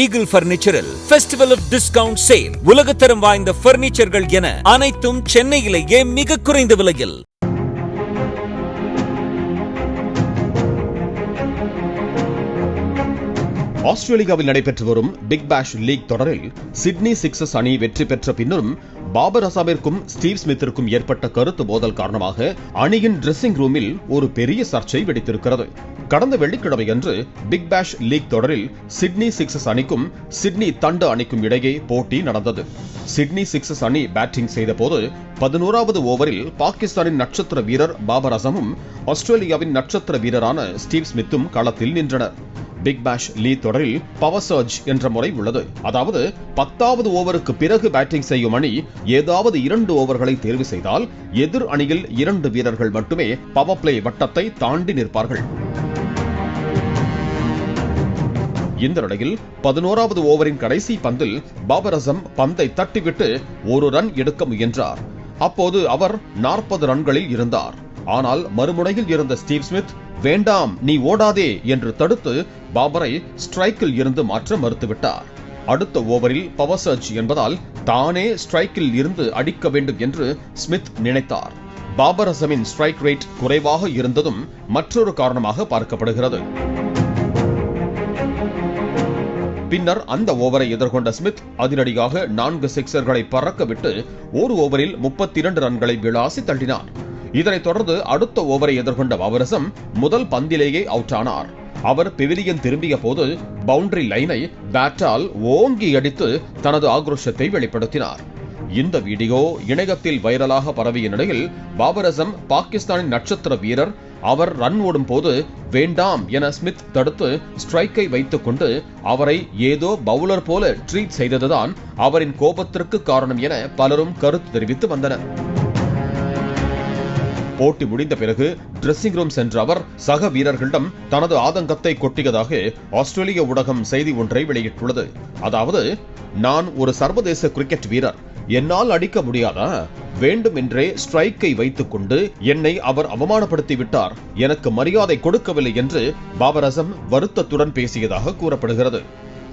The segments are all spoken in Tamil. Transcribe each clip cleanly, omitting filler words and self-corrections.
ஈகிள் பர்னிச்சரில் ஃபெஸ்டிவல் ஆஃப் டிஸ்கவுண்ட் சேல். உலகத்தரம் வாய்ந்த பர்னிச்சர்கள் என அனைத்தும் சென்னையிலேயே மிக குறைந்த விலையில். ஆஸ்திரேலியாவில் நடைபெற்று வரும் பிக் பேஷ் லீக் தொடரில் சிட்னி சிக்ஸர்ஸ் அணி வெற்றி பெற்ற பின்னரும் பாபர் அசாமிற்கும் ஸ்டீவ் ஸ்மித்திற்கும் ஏற்பட்ட கருத்து மோதல் காரணமாக அணியின் டிரெஸ்ஸிங் ரூமில் ஒரு பெரிய சர்ச்சை வெடித்திருக்கிறது. கடந்த வெள்ளிக்கிழமையன்று பிக் பேஷ் லீக் தொடரில் சிட்னி சிக்ஸர்ஸ் அணிக்கும் சிட்னி தண்டர் அணிக்கும் இடையே போட்டி நடந்தது. சிட்னி சிக்ஸர்ஸ் அணி பேட்டிங் செய்த போது 11வது ஓவரில் பாகிஸ்தானின் நட்சத்திர வீரர் பாபர் அசமும் ஆஸ்திரேலியாவின் நட்சத்திர வீரரான ஸ்டீவ் ஸ்மித்தும் களத்தில் நின்றனர். பிக் பேஷ் லீக் தொடரில் பவர் சர்ஜ் என்ற முறை உள்ளது. அதாவது 10வது ஓவருக்கு பிறகு பேட்டிங் செய்யும் அணி ஏதாவது 2 ஓவர்களை தேர்வு செய்தால் எதிர் அணியில் 2 வீரர்கள் மட்டுமே பவர் பிளே வட்டத்தை தாண்டி நிற்பார்கள். இந்த நிலையில் 11வது ஓவரின் கடைசி பந்தில் பாபர் அசம் பந்தை தட்டிவிட்டு ஒரு ரன் எடுக்க முயன்றார். அப்போது அவர் 40 ரன்களில் இருந்தார். ஆனால் மறுமுனையில் இருந்த ஸ்டீவ் ஸ்மித் வேண்டாம், நீ ஓடாதே என்று தடுத்து பாபரை ஸ்ட்ரைக்கில் இருந்து மாற்ற மறுத்துவிட்டார். அடுத்த ஓவரில் பவர் சர்ஜ் என்பதால் தானே ஸ்ட்ரைக்கில் இருந்து அடிக்க வேண்டும் என்று ஸ்மித் நினைத்தார். பாபர் அசமின் ஸ்ட்ரைக் ரேட் குறைவாக இருந்ததும் மற்றொரு காரணமாக பார்க்கப்படுகிறது. பின்னர் அந்த ஓவரை எதிர்கொண்ட ஸ்மித் அதிரடியாக 4 சிக்ஸர்களை பறக்க விட்டு ஒரு ஓவரில் 32 ரன்களை விளாசி தள்ளினார். இதனைத் தொடர்ந்து அடுத்த ஓவரை எதிர்கொண்ட பாபர் அசம் முதல் பந்திலேயே அவுட் ஆனார். அவர் பெவிலியன் திரும்பிய போது பவுண்டரி லைனை பேட்டால் ஓங்கி அடித்து தனது ஆக்ரோஷத்தை வெளிப்படுத்தினார். இந்த வீடியோ இணையத்தில் வைரலாக பரவிய நிலையில் பாபர் அசம் பாகிஸ்தானின் நட்சத்திர வீரர் அவர் ரன் ஓடும் போது வேண்டாம் என ஸ்மித் தடுத்து ஸ்ட்ரைக்கை வைத்துக் கொண்டு அவரை ஏதோ பவுலர் போல ட்ரீட் செய்ததுதான் அவரின் கோபத்திற்கு காரணம் என பலரும் கருத்து தெரிவித்து வந்தனர். போட்டி முடிந்த பிறகு டிரெஸ்ஸிங் ரூம் சென்ற அவர் சக வீரர்களிடம் தனது ஆதங்கத்தை கொட்டியதாக ஆஸ்திரேலிய ஊடகம் செய்தி ஒன்றை வெளியிட்டுள்ளது. அதாவது, நான் ஒரு சர்வதேச கிரிக்கெட் வீரர், என்னால் அடிக்க முடியாதா? வேண்டுமென்றே ஸ்ட்ரைக்கை வைத்துக் கொண்டு என்னை அவர் அவமானப்படுத்தி விட்டார், எனக்கு மரியாதை கொடுக்கவில்லை என்று பாபர் அசம் வருத்தத்துடன் பேசியதாக கூறப்படுகிறது.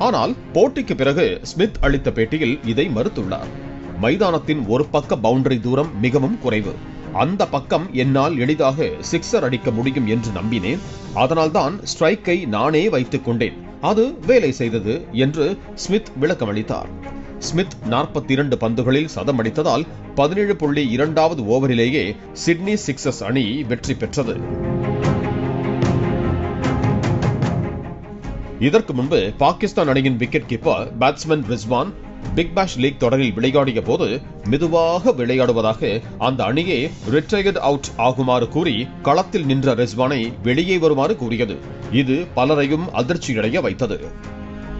ஆனால் போட்டிக்கு பிறகு ஸ்மித் அளித்த பேட்டியில் இதை மறுத்துள்ளார். மைதானத்தின் ஒரு பக்க பவுண்டரி தூரம் மிகவும் குறைவு. அந்த பக்கம் என்னால் எளிதாக சிக்ஸர் அடிக்க முடியும் என்று நம்பினேன். அதனால்தான் ஸ்ட்ரைக்கை நானே வைத்துக் கொண்டேன். அது வேலை செய்தது என்று ஸ்மித் விளக்கமளித்தார். ஸ்மித் 42 பந்துகளில் சதம் அடித்ததால் 17.2வது ஓவரிலேயே சிட்னி சிக்ஸர்ஸ் அணி வெற்றி பெற்றது. இதற்கு முன்பு பாகிஸ்தான் அணியின் wicket keeper batsman Rizwan Big Bash League தொடரில் விளையாடிய போது மெதுவாக விளையாடுவதாக அந்த அணியே ரிட்டையர்ட் அவுட் ஆகுமாறு கூறி களத்தில் நின்ற ரிஸ்வானை வெளியே வருமாறு கூறியது. இது பலரையும் அதிர்ச்சியடைய வைத்தது.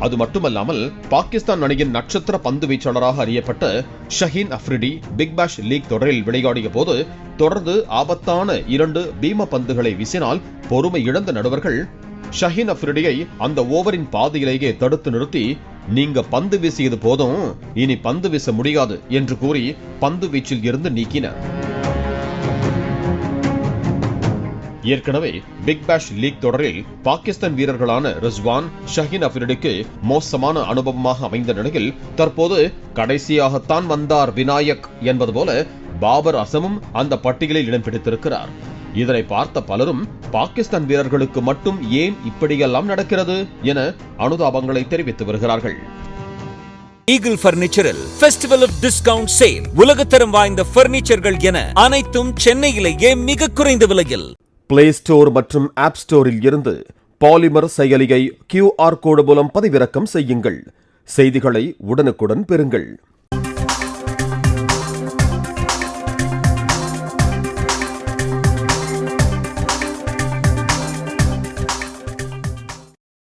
அது மட்டுமல்லாமல் பாகிஸ்தான் அணியின் நட்சத்திர பந்து வீச்சாளராக அறியப்பட்ட Shaheen Afridi big Bash League தொடரில் விளையாடிய போது தொடர்ந்து ஆபத்தான 2 பீம பந்துகளை வீசினால் பொறுமை இழந்த நடுவர்கள் ஷஹீன் அஃப்ரிடியை அந்த ஓவரின் பாதியிலேயே தடுத்து நிறுத்தி, நீங்க பந்து வீசியது போதும், இனி பந்து வீச முடியாது என்று கூறி பந்து வீச்சில் இருந்து நீக்கினர். ஏற்கனவே பிக் பேஷ் லீக் தொடரில் பாகிஸ்தான் வீரர்களான ரிஸ்வான், ஷஹீன் அஃப்ரிடிக்கு மோசமான அனுபவமாக அமைந்த நிலையில் தற்போது கடைசியாகத்தான் வந்தார் விநாயக் என்பது போல பாபர் அசமும் அந்த பட்டியலில் இடம் பிடித்திருக்கிறார். இதனை பார்த்த பலரும் பாகிஸ்தான் வீரர்களுக்கு மட்டும் ஏன் இப்படியெல்லாம் நடக்கிறது என அனுதாபங்களை தெரிவித்து வருகிறார்கள். ஈகிள் பர்னிச்சரில் ஃபெஸ்டிவல் ஆஃப் டிஸ்கவுண்ட் சேல். உலகத்தரம் வாய்ந்த பர்னிச்சர்கள் என அனைத்தும் சென்னையிலேயே மிக குறைந்த விலையில். பிளே ஸ்டோர் மற்றும் ஆப் ஸ்டோரில் இருந்து பாலிமர் செயலியை QR கோடு மூலம் பதிவிறக்கம் செய்யுங்கள். செய்திகளை உடனுக்குடன் பெறுங்கள்.